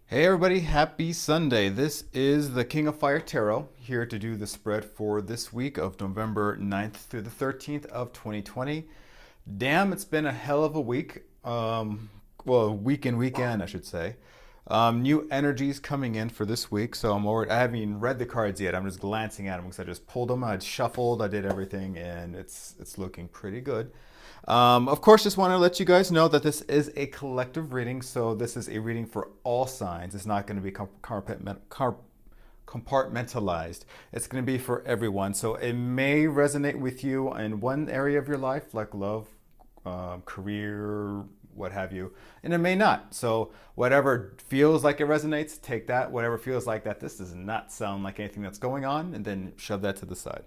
Hey everybody, happy Sunday. This is the King of Fire Tarot here to do the spread for this week of November 9th through the 13th of 2020. Damn, it's been a hell of a week. Well, weekend, I should say. New energies coming in for this week, so I haven't even read the cards yet. I'm just glancing at them because I just pulled them, I shuffled, I did everything, and it's looking pretty good. Of course, just want to let you guys know that this is a collective reading, so this is a reading for all signs. It's not going to be compartmentalized. It's going to be for everyone. So it may resonate with you in one area of your life, like love, career, what have you, and it may not. So whatever feels like it resonates, take that. Whatever feels like that this does not sound like anything that's going on, and then shove that to the side.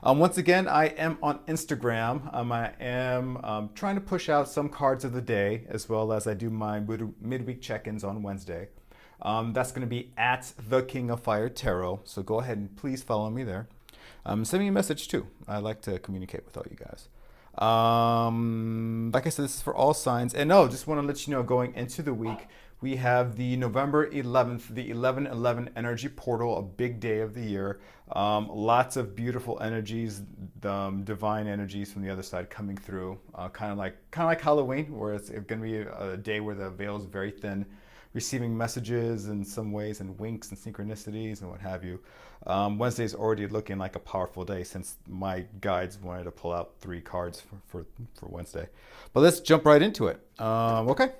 Once again, I am on Instagram. I am trying to push out some cards of the day, as well as I do my midweek check-ins on Wednesday. That's going to be at the King of Fire Tarot. So go ahead and please follow me there. Send me a message too. I like to communicate with all you guys. Like I said, this is for all signs. And just want to let you know, going into the week, we have the November 11th, the 11/11 energy portal, a big day of the year. Lots of beautiful energies, divine energies from the other side coming through. Kind of like Halloween, where it's going to be a day where the veil is very thin, receiving messages in some ways, and winks and synchronicities and what have you. Wednesday's already looking like a powerful day since my guides wanted to pull out 3 cards for Wednesday. But let's jump right into it. Okay.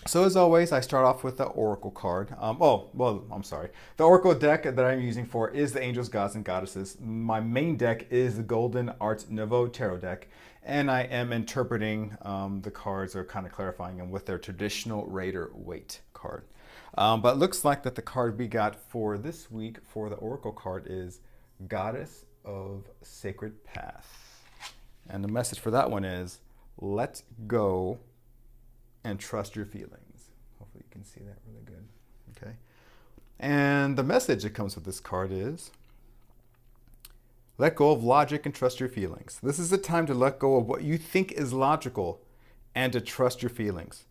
So as always, I start off with the Oracle card. I'm sorry. The Oracle deck that I'm using for is the Angels, Gods, and Goddesses. My main deck is the Golden Art Nouveau Tarot deck, and I am interpreting the cards, or kind of clarifying them with their traditional Rider Waite card. But it looks like that the card we got for this week for the Oracle card is Goddess of Sacred Path. And the message for that one is, let go and trust your feelings. Hopefully you can see that really good. Okay. And the message that comes with this card is, let go of logic and trust your feelings. This is the time to let go of what you think is logical and to trust your feelings.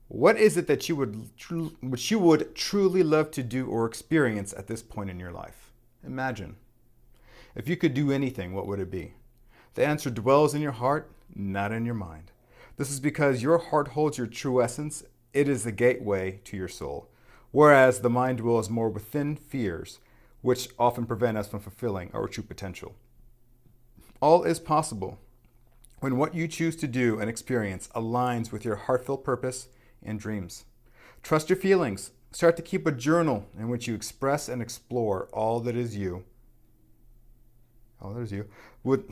What is it that you would truly love to do or experience at this point in your life? Imagine. If you could do anything, what would it be? The answer dwells in your heart, not in your mind. This is because your heart holds your true essence. It is the gateway to your soul, whereas the mind dwells more within fears, which often prevent us from fulfilling our true potential. All is possible when what you choose to do and experience aligns with your heartfelt purpose and dreams. Trust your feelings. Start to keep a journal in which you express and explore all that is you. All that is you. It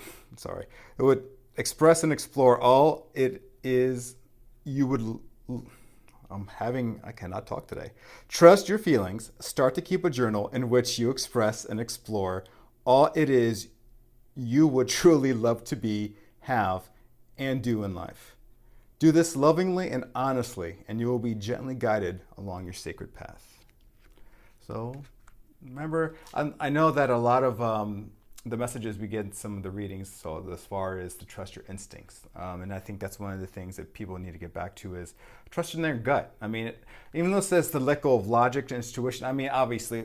would express and explore all it is you would. I cannot talk today. Trust your feelings. Start to keep a journal in which you express and explore all it is you would truly love to be, have, and do in life. Do this lovingly and honestly, and you will be gently guided along your sacred path. So, remember, I know that a lot of the messages we get in some of the readings, so as far as to trust your instincts. And I think that's one of the things that people need to get back to is trusting their gut. I mean, even though it says to let go of logic and intuition, I mean, obviously,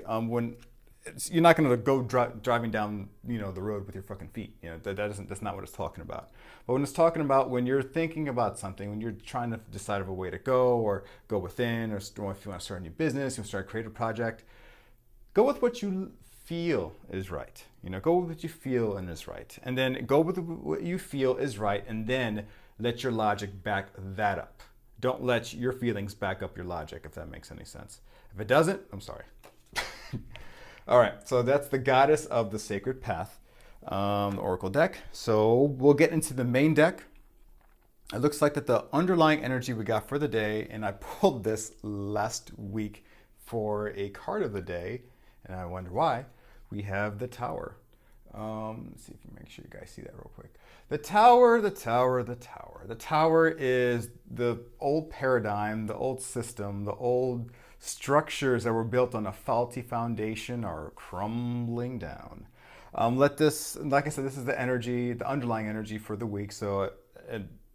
you're not going to go driving down, the road with your fucking feet. That's not what it's talking about. But when it's talking about when you're thinking about something, when you're trying to decide of a way to go, or go within, or if you want to start a new business, you want to start a creative project, go with what you feel is right. Go with what you feel and is right. And then go with what you feel is right, and then let your logic back that up. Don't let your feelings back up your logic, if that makes any sense. If it doesn't, I'm sorry. All right, so that's the Goddess of the Sacred Path, the Oracle deck. So we'll get into the main deck. It looks like that the underlying energy we got for the day, and I pulled this last week for a card of the day, and I wonder why. We have the Tower. Let's see if you make sure you guys see that real quick. The Tower, the Tower, the Tower. The Tower is the old paradigm, the old system, the old structures that were built on a faulty foundation are crumbling down. Like I said, this is the energy, the underlying energy for the week. So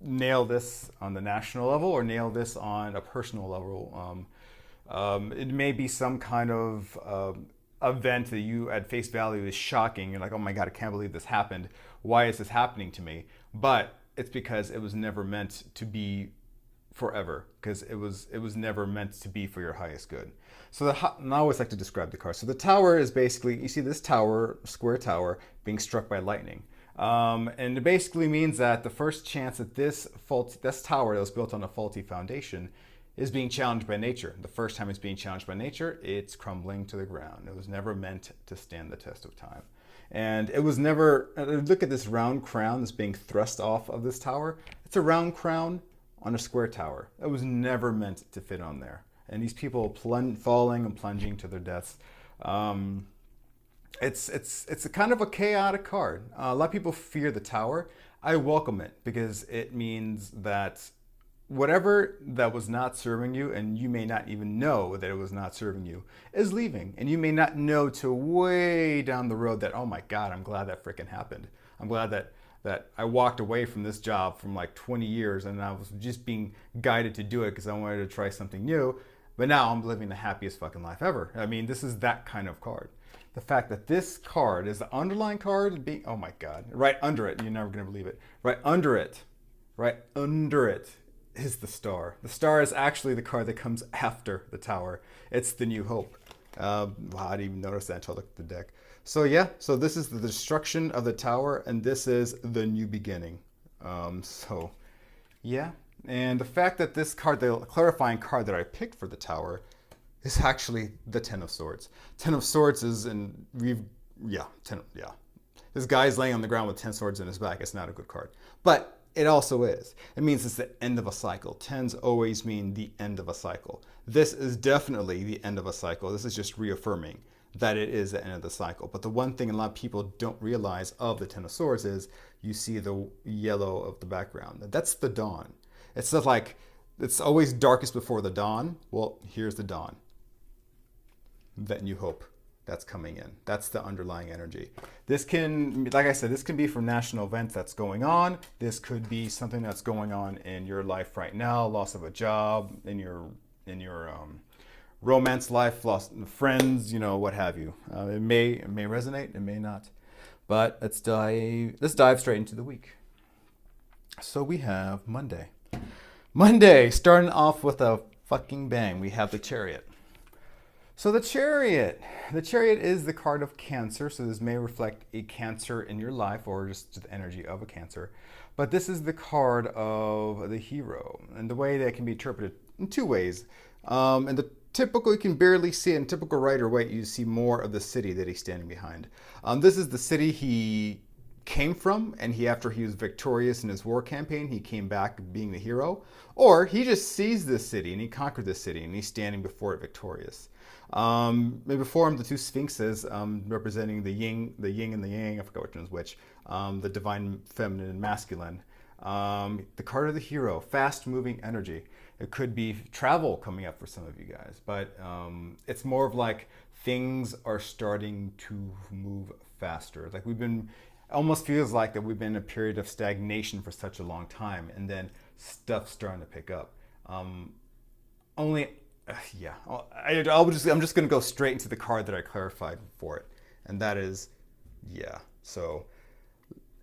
nail this on the national level or nail this on a personal level. It may be some kind of event that you at face value is shocking. You're like, oh my God, I can't believe this happened. Why is this happening to me? But it's because it was never meant to be forever, because it was never meant to be for your highest good. So and I always like to describe the card. So the tower is basically, you see this tower, square tower, being struck by lightning. And it basically means that the first chance that this tower that was built on a faulty foundation is being challenged by nature. The first time it's being challenged by nature, it's crumbling to the ground. It was never meant to stand the test of time. And it was never, look at this round crown that's being thrust off of this tower. It's a round crown on a square tower. It was never meant to fit on there. And these people falling and plunging to their deaths. It's a kind of a chaotic card. A lot of people fear the tower. I welcome it because it means that whatever that was not serving you, and you may not even know that it was not serving you, is leaving. And you may not know till way down the road that, oh my God, I'm glad that freaking happened. I'm glad that I walked away from this job from like 20 years and I was just being guided to do it because I wanted to try something new. But now I'm living the happiest fucking life ever. I mean, this is that kind of card. The fact that this card is the underlying card being, oh my God, right under it, you're never going to believe it. Right under it is the star. The star is actually the card that comes after the tower. It's the new hope. Wow, I didn't even notice that until I looked at the deck. So yeah, so this is the destruction of the tower, and this is the new beginning. So yeah, and the fact that this card, the clarifying card that I picked for the tower, is actually the Ten of Swords. Ten of Swords is, This guy's laying on the ground with 10 swords in his back. It's not a good card. But it also is. It means it's the end of a cycle. Tens always mean the end of a cycle. This is definitely the end of a cycle. This is just reaffirming that it is the end of the cycle. But the one thing a lot of people don't realize of the Ten of Swords is you see the yellow of the background. That's the dawn. It's not like it's always darkest before the dawn. Well, here's the dawn. That new hope that's coming in. That's the underlying energy. This can, like I said, this can be from national events that's going on. This could be something that's going on in your life right now, loss of a job, in your romance life, lost friends, what have you. It may resonate, it may not. But let's dive straight into the week. So we have Monday. Monday, starting off with a fucking bang. We have the Chariot. So the Chariot is the card of Cancer. So this may reflect a Cancer in your life or just the energy of a Cancer. But this is the card of the hero. And the way that it can be interpreted in two ways. And the typical, you can barely see it in typical Rider Waite, you see more of the city that he's standing behind. This is the city he came from, and after he was victorious in his war campaign, he came back being the hero. Or he just sees this city and he conquered this city and he's standing before it victorious. Before him, the two sphinxes representing the yin and the yang. I forgot which one is which. The divine feminine and masculine. The card of the hero, fast-moving energy. It could be travel coming up for some of you guys, but it's more of like things are starting to move faster. Like almost feels like that we've been in a period of stagnation for such a long time, and then stuff's starting to pick up. I'm just going to go straight into the card that I clarified for it, and that is, so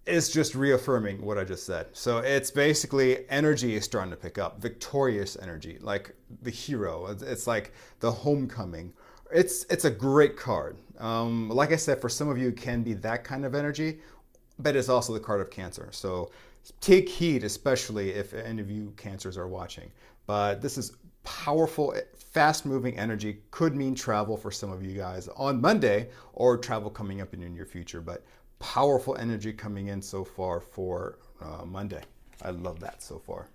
it's just reaffirming what I just said. So it's basically energy is starting to pick up, victorious energy, like the hero. It's like the homecoming. It's a great card. Like I said, for some of you, it can be that kind of energy, but it's also the card of Cancer. So take heed, especially if any of you Cancers are watching. But this is powerful, fast-moving energy. Could mean travel for some of you guys on Monday, or travel coming up in your near future. But powerful energy coming in so far for Monday. I love that so far.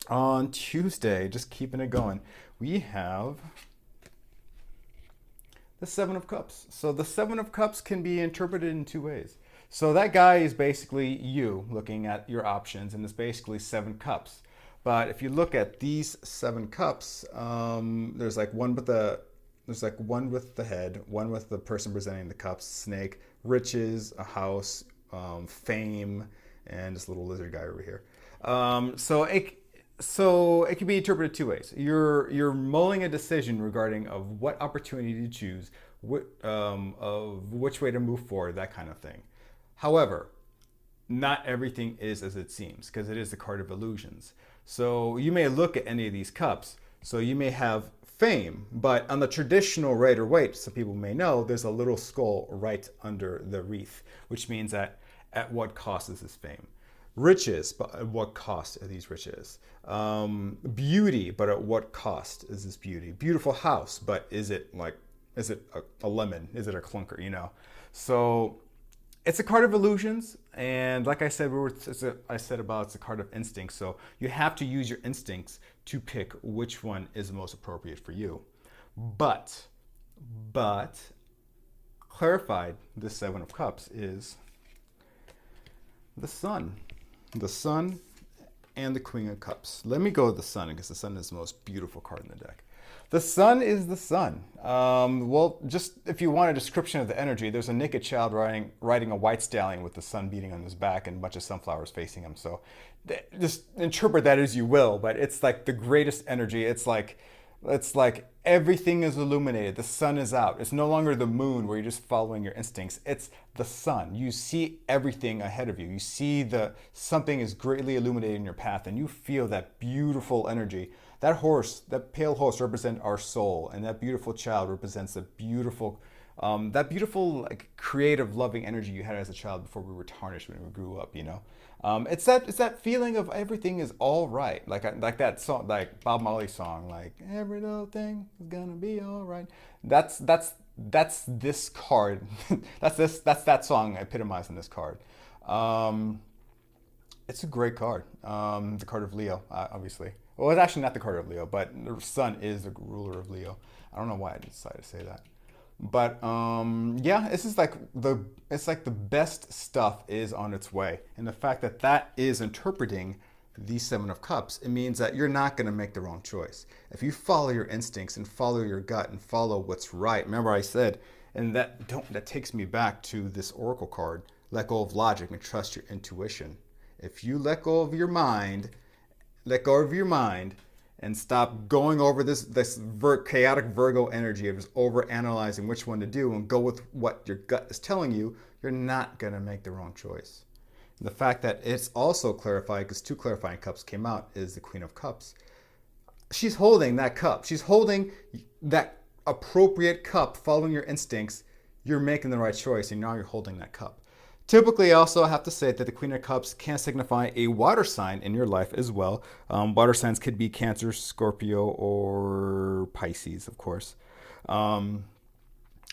On Tuesday, just keeping it going, we have the Seven of Cups. So the Seven of Cups can be interpreted in two ways. So that guy is basically you looking at your options, and it's basically 7 cups. But if you look at these 7 cups, there's one with the head, one with the person presenting the cups, snake, riches, a house, fame, and this little lizard guy over here. So it can be interpreted two ways. You're mulling a decision regarding of what opportunity to choose, of which way to move forward, that kind of thing. However, not everything is as it seems because it is the card of illusions. So you may look at any of these cups. So you may have fame, but on the traditional Rider Waite, some people may know, there's a little skull right under the wreath, which means that at what cost is this fame? Riches, but at what cost are these riches? Beauty, but at what cost is this beauty? Beautiful house, but is it a lemon? Is it a clunker? So it's a card of illusions, and like I said, it's a card of instincts. So you have to use your instincts to pick which one is most appropriate for you. But clarified, the Seven of Cups is the Sun. The Sun and the Queen of Cups. Let me go with the Sun because the Sun is the most beautiful card in the deck. The Sun is the Sun. Well, just if you want a description of the energy, there's a naked child riding a white stallion with the sun beating on his back and a bunch of sunflowers facing him. So just interpret that as you will, but it's like the greatest energy. It's like everything is illuminated. The sun is out. It's no longer the moon where you're just following your instincts. It's the sun. You see everything ahead of you. You see something is greatly illuminated in your path, and you feel that beautiful energy. That pale horse represents our soul, and that beautiful child represents that beautiful like creative, loving energy you had as a child before we were tarnished when we grew up. It's that feeling of everything is all right, like that song, like Bob Marley song, like every little thing is gonna be all right. That's this card. that's that song epitomized in this card. It's a great card. The card of Leo, obviously. Well, it's actually not the card of Leo, but the Sun is the ruler of Leo. I don't know why I decided to say that. But yeah, it's like the best stuff is on its way. And the fact that is interpreting the Seven of Cups, it means that you're not going to make the wrong choice. If you follow your instincts and follow your gut and follow what's right. Remember I said, and that takes me back to this oracle card, let go of logic and trust your intuition. If you let go of your mind and stop going over this chaotic Virgo energy of just over analyzing which one to do and go with what your gut is telling you, you're not going to make the wrong choice. And the fact that it's also clarified, because two clarifying cups came out, is the Queen of Cups. She's holding that cup. She's holding that appropriate cup, following your instincts. You're making the right choice, and now you're holding that cup. Typically, also, I have to say that the Queen of Cups can signify a water sign in your life as well. Water signs could be Cancer, Scorpio, or Pisces, of course.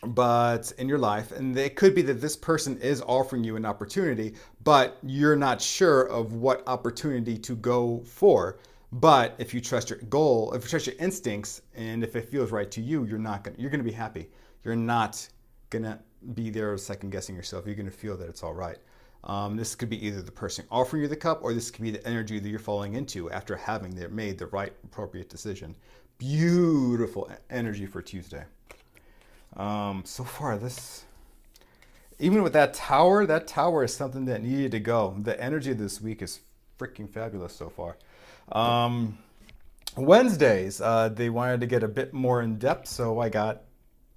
But in your life, and it could be that this person is offering you an opportunity, but you're not sure of what opportunity to go for. But if you trust your goal, if you trust your instincts, and if it feels right to you, you're gonna be happy. You're not gonna be there second guessing yourself. You're gonna feel that it's all right. This could be either the person offering you the cup, or this could be the energy that you're falling into after having made the right appropriate decision. Beautiful energy for Tuesday. So far, even with that tower is something that needed to go. The energy of this week is freaking fabulous so far. Wednesdays, they wanted to get a bit more in depth, so I got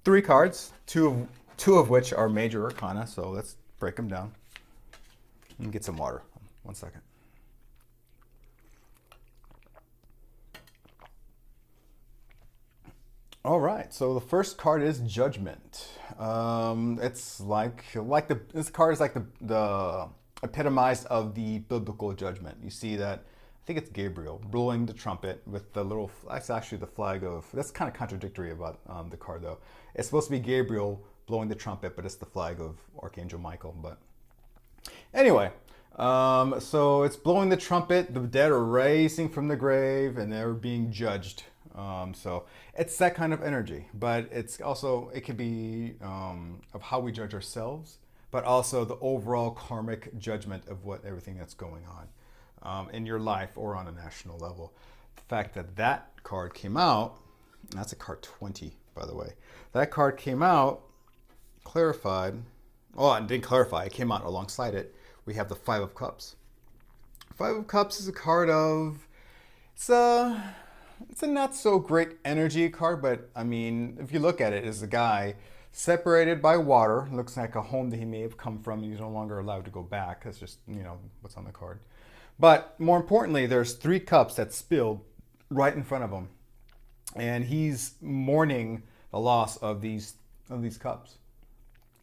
3 cards, two of which are major arcana. So let's break them down and get some water. 1 second. All right, so the first card is Judgment. It's this card is like the epitomized of the biblical judgment. You see that, I think it's Gabriel blowing the trumpet with the little, that's actually the flag of, that's kind of contradictory about the card though. It's supposed to be Gabriel blowing the trumpet, but it's the flag of Archangel Michael. But anyway, so it's blowing the trumpet, the dead are rising from the grave and they're being judged. So it's that kind of energy, but it could be of how we judge ourselves, but also the overall karmic judgment of everything that's going on in your life or on a national level. The fact that card came out, and that's a card 20, by the way. That card came out, clarified. Oh, it didn't clarify. It came out alongside it. We have the 5 of Cups. 5 of Cups is a card of It's a it's a not so great energy card, but I mean, if you look at it, it's a guy separated by water. Looks like a home that he may have come from, and he's no longer allowed to go back. That's just what's on the card. But more importantly, there's 3 cups that spilled right in front of him, and he's mourning the loss of these cups.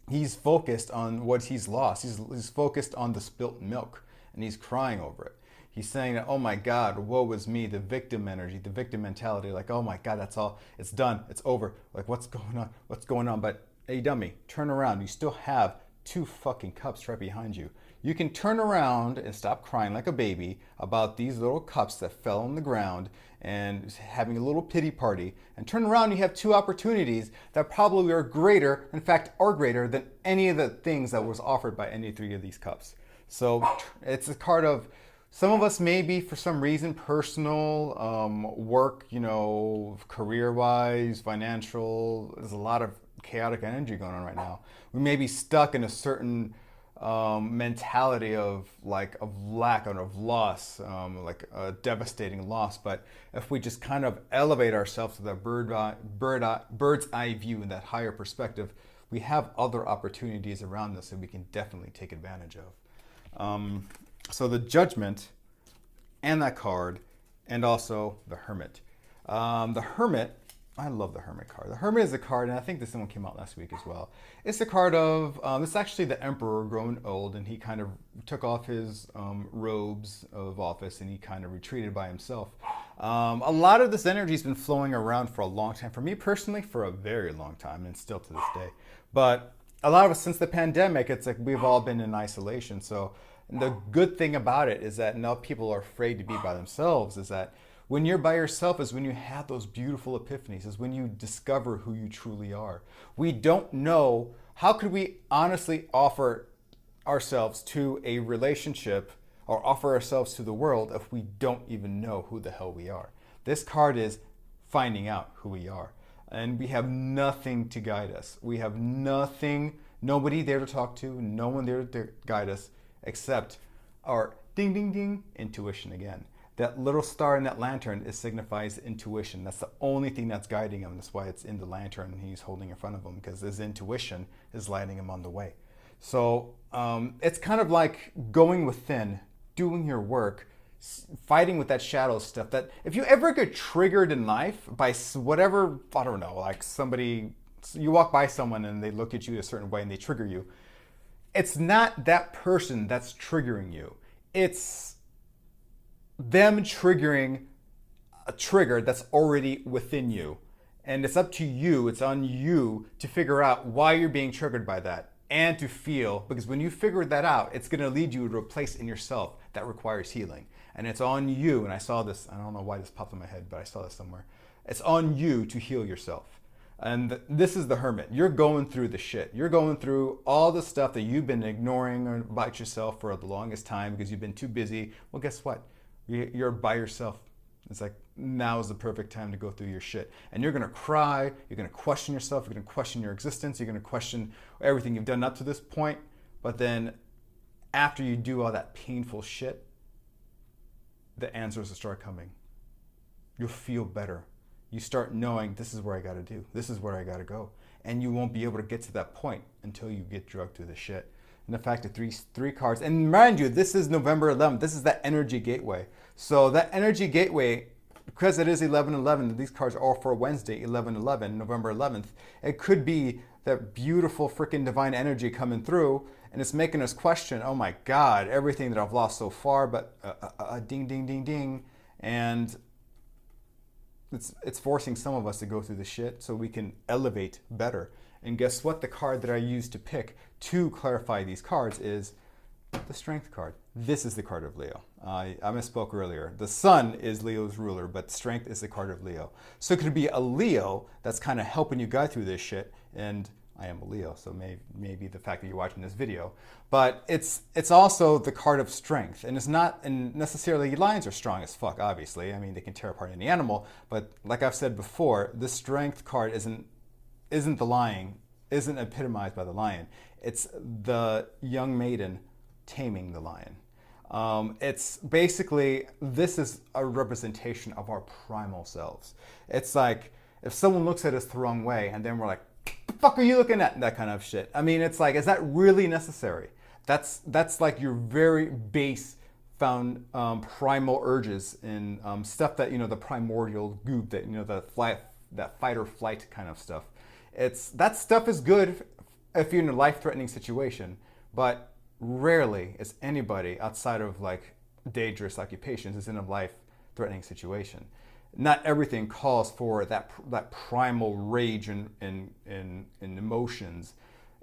He's focused on what he's lost. He's focused on the spilt milk, and he's crying over it. He's saying that, oh my God, woe is me, the victim energy, the victim mentality. Like, oh my God, that's all. It's done. It's over. Like, what's going on? What's going on? But hey, dummy, turn around. You still have 2 fucking cups right behind you. You can turn around and stop crying like a baby about these little cups that fell on the ground and having a little pity party, and turn around, you have 2 opportunities that probably are greater, in fact, are greater than any of the things that was offered by any 3 of these cups. So it's a card of, some of us maybe for some reason, personal, work, career-wise, financial, there's a lot of chaotic energy going on right now. We may be stuck in a certain mentality of lack and of loss, like a devastating loss. But if we just kind of elevate ourselves to that bird's eye view and that higher perspective, we have other opportunities around us that we can definitely take advantage of. So the Judgment and that card, and also the Hermit. The Hermit, I love the Hermit card. The Hermit is a card, and I think this one came out last week as well. It's the card of, it's actually the Emperor grown old, and he kind of took off his robes of office, and he kind of retreated by himself. A lot of this energy has been flowing around for a long time. For me personally, for a very long time, and still to this day. But a lot of us, since the pandemic, it's like we've all been in isolation. So the good thing about it is that now people are afraid to be by themselves, is that when you're by yourself is when you have those beautiful epiphanies, is when you discover who you truly are. We don't know, how could we honestly offer ourselves to a relationship or offer ourselves to the world if we don't even know who the hell we are? This card is finding out who we are. And we have nothing to guide us. We have nothing, nobody there to talk to, no one there to guide us, except our ding, ding, ding, intuition again. That little star in that lantern, it signifies intuition. That's the only thing that's guiding him. That's why it's in the lantern and he's holding in front of him, because his intuition is lighting him on the way. So it's kind of like going within, doing your work, fighting with that shadow stuff. That if you ever get triggered in life by whatever, I don't know, like somebody, you walk by someone and they look at you a certain way and they trigger you. It's not that person that's triggering you. It's them triggering a trigger that's already within you. And it's up to you, it's on you to figure out why you're being triggered by that, and to feel, because when you figure that out, it's gonna lead you to a place in yourself that requires healing. And it's on you, and I saw this, I don't know why this popped in my head, but I saw this somewhere. It's on you to heal yourself. And this is the Hermit. You're going through the shit. You're going through all the stuff that you've been ignoring about yourself for the longest time because you've been too busy. Well, guess what? You're by yourself. It's like, now is the perfect time to go through your shit. And you're gonna cry, you're gonna question yourself, you're gonna question your existence, you're gonna question everything you've done up to this point. But then after you do all that painful shit, the answers will start coming. You'll feel better. You start knowing, this is where I gotta do, this is where I gotta go. And you won't be able to get to that point until you get drugged through the shit. And the fact that three cards, and mind you, this is November 11th. This is that energy gateway. So that energy gateway, because it is 11/11, these cards are all for Wednesday, 11/11, November 11th. It could be that beautiful freaking divine energy coming through, and it's making us question, oh my God, everything that I've lost so far, but ding, ding, ding, ding. And it's forcing some of us to go through the shit so we can elevate better. And guess what? The card that I used to pick to clarify these cards is the Strength card. This is the card of Leo. I misspoke earlier. The Sun is Leo's ruler, but Strength is the card of Leo. So it could be a Leo that's kind of helping you guide through this shit. And I am a Leo, so maybe the fact that you're watching this video. But it's also the card of Strength. And it's not, and necessarily lions are strong as fuck, obviously. I mean, they can tear apart any animal. But like I've said before, the Strength card isn't the lion, isn't epitomized by the lion. It's the young maiden taming the lion. It's basically, this is a representation of our primal selves. It's like if someone looks at us the wrong way and then we're like, the fuck are you looking at? That kind of shit. I mean, it's like, is that really necessary? That's like your very base found primal urges and stuff that, the primordial goop that, that fight or flight kind of stuff. That stuff is good if you're in a life-threatening situation, but rarely is anybody outside of like dangerous occupations is in a life-threatening situation. Not everything calls for that primal rage and emotions.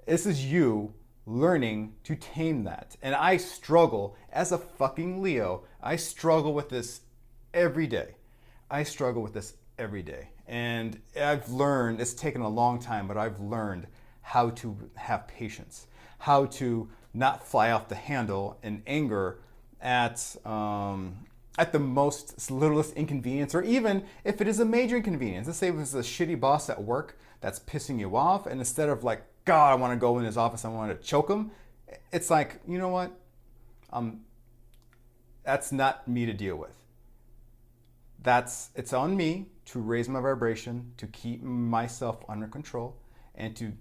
This is you learning to tame that. And I struggle as a fucking Leo. I struggle with this every day. And I've learned, it's taken a long time, but I've learned how to have patience, how to not fly off the handle in anger at the most littlest inconvenience, or even if it is a major inconvenience. Let's say it was a shitty boss at work that's pissing you off, and instead of like, God, I want to go in his office, I want to choke him, it's like, you know what? That's not me to deal with. It's on me to raise my vibration, to keep myself under control, and to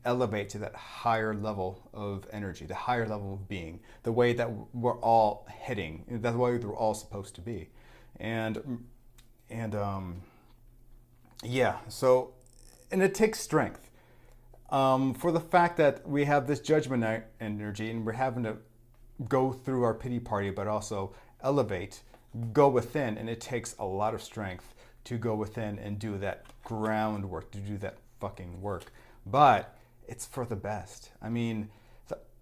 elevate to that higher level of energy, the higher level of being, the way that we're all heading, that's the way we're all supposed to be. And it takes strength for the fact that we have this judgment energy and we're having to go through our pity party, but also elevate, go within, and it takes a lot of strength to go within and do that groundwork, to do that fucking work. But it's for the best. I mean,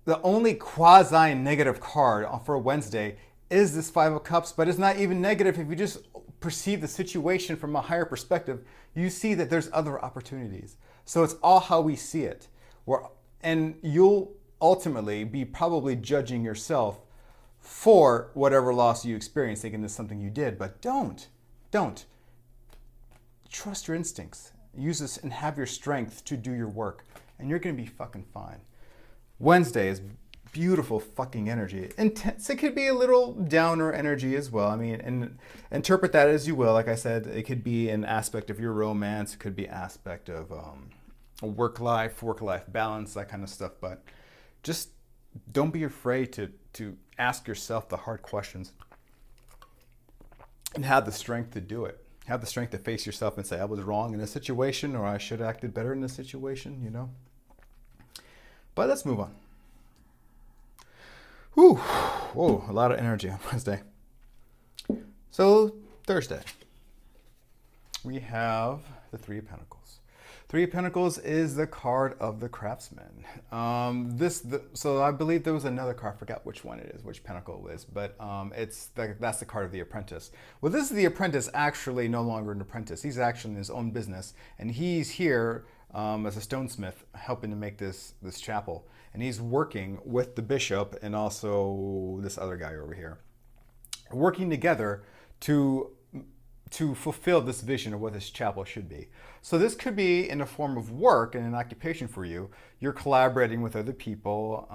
the only quasi-negative card for Wednesday is this Five of Cups, but it's not even negative. If you just perceive the situation from a higher perspective, you see that there's other opportunities. So it's all how we see it. And you'll ultimately be probably judging yourself for whatever loss you experience, thinking it's something you did. But don't. Trust your instincts. Use this and have your strength to do your work, and you're going to be fucking fine. Wednesday is beautiful fucking energy. Intense. It could be a little downer energy as well. I mean, and interpret that as you will. Like I said, it could be an aspect of your romance. It could be aspect of a work-life balance, that kind of stuff. But just don't be afraid to ask yourself the hard questions and have the strength to do it. Have the strength to face yourself and say, I was wrong in this situation, or I should have acted better in this situation, But let's move on. Whoa, a lot of energy on Wednesday. So Thursday, we have the Three of Pentacles. Three of Pentacles is the card of the craftsman. So I believe there was another card. I forgot which one it is, which pentacle it is, but that's the card of the apprentice. Well, this is the apprentice actually no longer an apprentice. He's actually in his own business, and he's here as a stonesmith helping to make this chapel. And he's working with the bishop and also this other guy over here, working together to fulfill this vision of what this chapel should be. So this could be in a form of work and an occupation for you. You're collaborating with other people,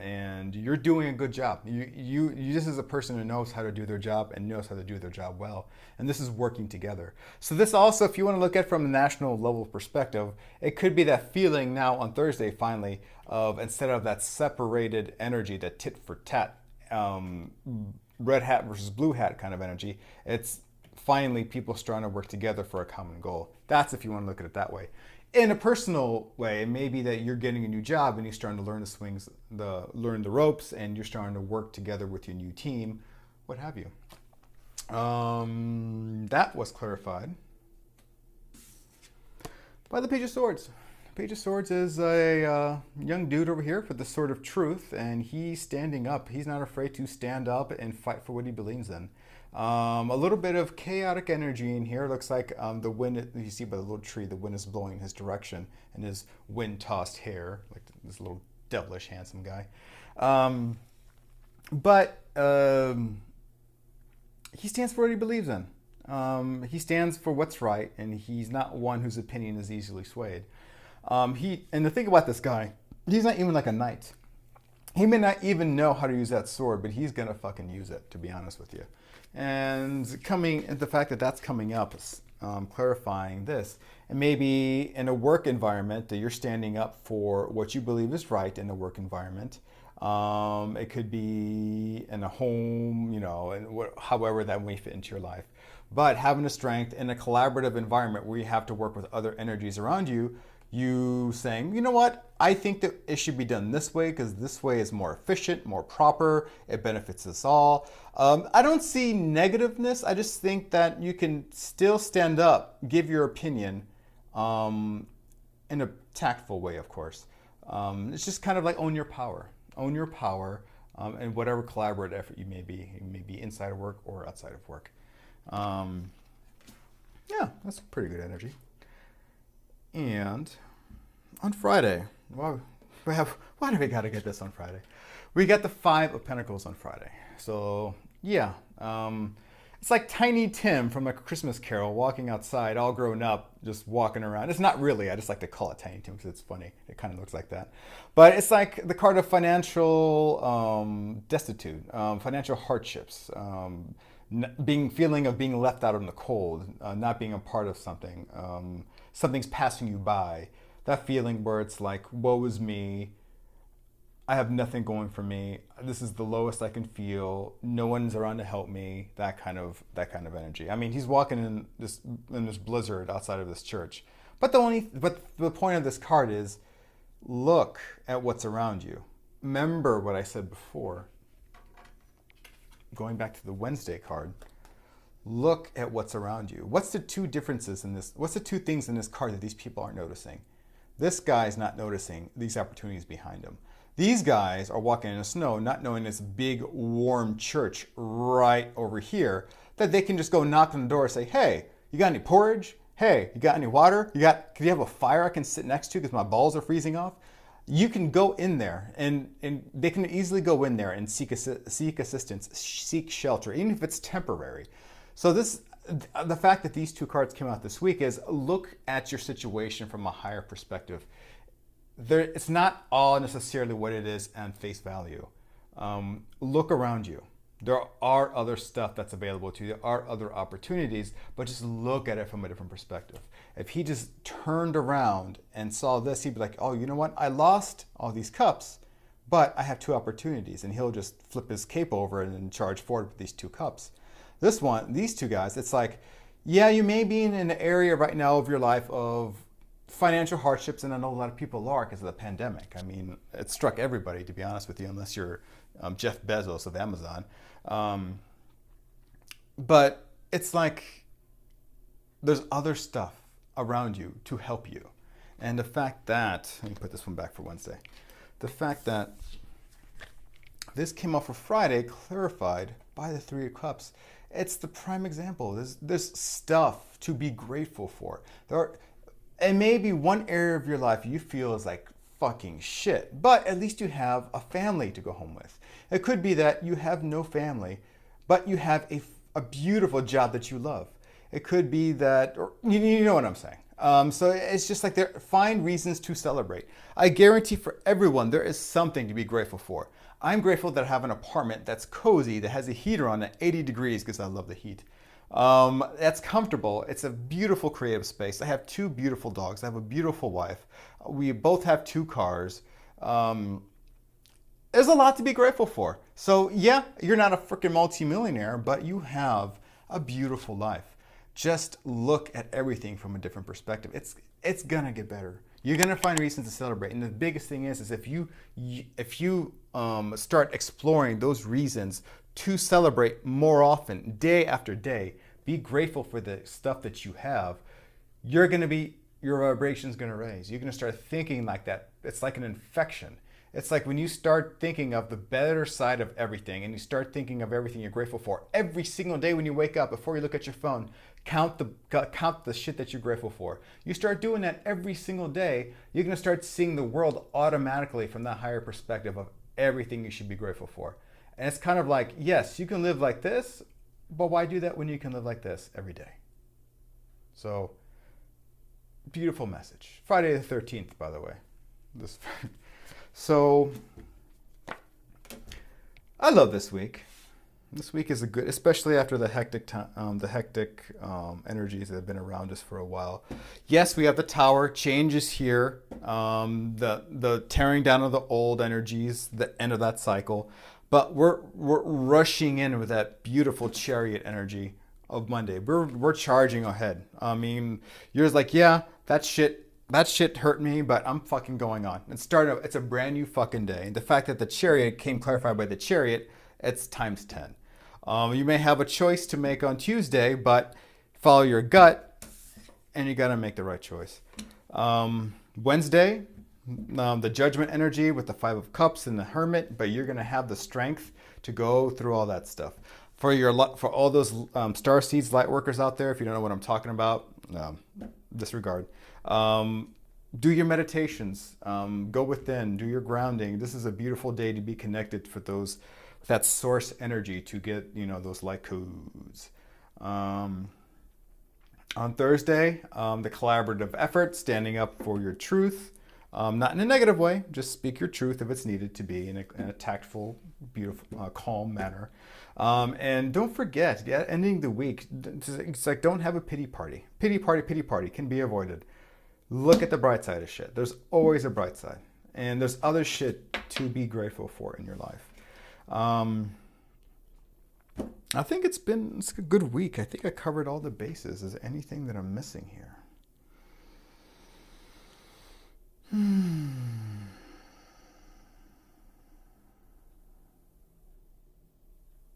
and you're doing a good job. You this is a person who knows how to do their job and knows how to do their job well. And this is working together. So this also, if you want to look at it from a national level perspective, it could be that feeling now on Thursday, finally, of instead of that separated energy, that tit for tat, red hat versus blue hat kind of energy, it's finally people starting to work together for a common goal. That's if you want to look at it that way. In a personal way, it may be that you're getting a new job and you're starting to learn the swings, learn the ropes, and you're starting to work together with your new team, what have you. That was clarified by the Page of Swords. Page of Swords is a young dude over here with the Sword of Truth, and he's standing up. He's not afraid to stand up and fight for what he believes in. A little bit of chaotic energy in here. Looks like the wind, you see by the little tree, the wind is blowing in his direction, and his wind-tossed hair, like this little devilish handsome guy. But he stands for what he believes in. He stands for what's right, and he's not one whose opinion is easily swayed. And the thing about this guy, he's not even like a knight. He may not even know how to use that sword, but he's gonna fucking use it, to be honest with you. And the fact that that's coming up, clarifying this, and maybe in a work environment that you're standing up for what you believe is right in a work environment. It could be in a home, and however that may fit into your life. But having the strength in a collaborative environment where you have to work with other energies around you, you saying, you know what, I think that it should be done this way because this way is more efficient, more proper, it benefits us all. I don't see negativeness. I just think that you can still stand up, give your opinion in a tactful way, of course. It's just kind of like own your power. Own your power in whatever collaborative effort you may be. You may be inside of work or outside of work. Yeah, that's pretty good energy. And on Friday, why do we got to get this on Friday? We got the Five of Pentacles on Friday. So yeah, it's like Tiny Tim from A Christmas Carol walking outside, all grown up, just walking around. It's not really. I just like to call it Tiny Tim because it's funny. It kind of looks like that. But it's like the card of financial destitute, financial hardships, feeling of being left out in the cold, not being a part of something. Something's passing you by. That feeling where it's like, woe is me. I have nothing going for me. This is the lowest I can feel. No one's around to help me. That kind of energy. I mean, he's walking in this blizzard outside of this church. But the point of this card is, look at what's around you. Remember what I said before. Going back to the Wednesday card. Look at what's around you. What's the two differences in this? What's the two things in this card that these people aren't noticing? This guy's not noticing these opportunities behind him. These guys are walking in the snow, not knowing this big, warm church right over here that they can just go knock on the door and say, hey, you got any porridge? Hey, you got any water? Do you have a fire I can sit next to because my balls are freezing off? You can go in there and they can easily go in there and seek assistance, seek shelter, even if it's temporary. So the fact that these two cards came out this week is look at your situation from a higher perspective. It's not all necessarily what it is on face value. Look around you. There are other stuff that's available to you. There are other opportunities, but just look at it from a different perspective. If he just turned around and saw this, he'd be like, oh, you know what? I lost all these cups, but I have two opportunities. And he'll just flip his cape over and then charge forward with these two cups. These two guys, it's like, yeah, you may be in an area right now of your life of financial hardships, and I know a lot of people are because of the pandemic. I mean, it struck everybody, to be honest with you, unless you're Jeff Bezos of Amazon. But it's like there's other stuff around you to help you. And the fact that, let me put this one back for Wednesday. The fact that this came out for Friday, clarified by the Three of Cups. It's the prime example. There's stuff to be grateful for. And maybe one area of your life you feel is like fucking shit, but at least you have a family to go home with. It could be that you have no family, but you have a beautiful job that you love. It could be that, or you know what I'm saying. So it's just like find reasons to celebrate. I guarantee for everyone there is something to be grateful for. I'm grateful that I have an apartment that's cozy, that has a heater on at 80 degrees because I love the heat. That's comfortable. It's a beautiful creative space. I have two beautiful dogs. I have a beautiful wife. We both have two cars. There's a lot to be grateful for. So yeah, you're not a freaking multimillionaire, but you have a beautiful life. Just look at everything from a different perspective. It's gonna get better. You're gonna find reasons to celebrate. And the biggest thing is if you start exploring those reasons to celebrate more often, day after day, be grateful for the stuff that you have, your vibration's gonna raise. You're gonna start thinking like that. It's like an infection. It's like when you start thinking of the better side of everything and you start thinking of everything you're grateful for every single day when you wake up, before you look at your phone, count the shit that you're grateful for. You start doing that every single day, you're gonna start seeing the world automatically from that higher perspective of everything you should be grateful for. And it's kind of like, yes, you can live like this, but why do that when you can live like this every day? So, beautiful message. Friday the 13th, by the way. So, I love this week. This week is a good, especially after the hectic time, energies that have been around us for a while. Yes, we have the tower. Change is here. The tearing down of the old energies, the end of that cycle. But we're rushing in with that beautiful chariot energy of Monday. We're charging ahead. I mean, you're just like, yeah, that shit hurt me, but I'm fucking going on. It's a brand new fucking day. And the fact that the chariot came clarified by the chariot, it's times 10. You may have a choice to make on Tuesday, but follow your gut, and you got to make the right choice. Wednesday, the judgment energy with the Five of Cups and the Hermit, but you're going to have the strength to go through all that stuff. For all those star seeds, light workers out there, if you don't know what I'm talking about, disregard. Do your meditations. Go within. Do your grounding. This is a beautiful day to be connected for that source energy to get, those light codes. On Thursday, the collaborative effort, standing up for your truth, not in a negative way, just speak your truth if it's needed to be in a tactful, beautiful, calm manner. And don't forget, ending the week, it's like, don't have a pity party. Pity party can be avoided. Look at the bright side of shit. There's always a bright side. And there's other shit to be grateful for in your life. I think it's a good week. I think I covered all the bases. Is there anything that I'm missing here?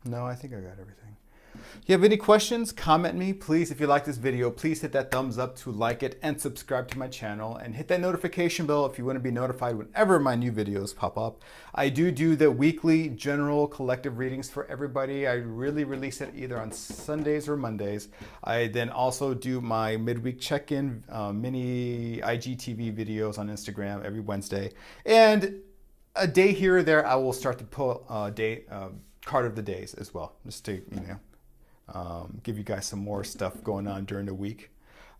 No, I think I got everything. If you have any questions, comment me. Please, if you like this video, please hit that thumbs up to like it and subscribe to my channel and hit that notification bell if you want to be notified whenever my new videos pop up. I do the weekly general collective readings for everybody. I really release it either on Sundays or Mondays. I then also do my midweek check-in mini IGTV videos on Instagram every Wednesday. And a day here or there, I will start to pull card of the days as well, just to, give you guys some more stuff going on during the week.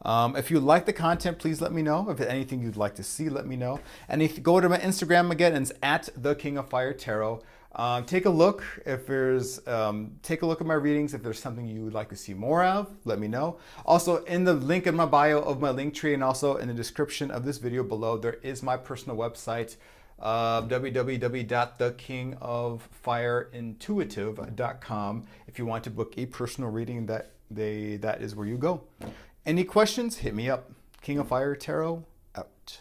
If you like the content, please let me know. If there's anything you'd like to see, let me know. And if you go to my Instagram again, it's at the King of Fire Tarot. Take a look. Take a look at my readings. If there's something you would like to see more of, let me know. Also, in the link in my bio of my link tree and also in the description of this video below, there is my personal website, www.thekingofireintuitive.com. If you want to book a personal reading, that is where you go. Any questions, hit me up. King of Fire Tarot out.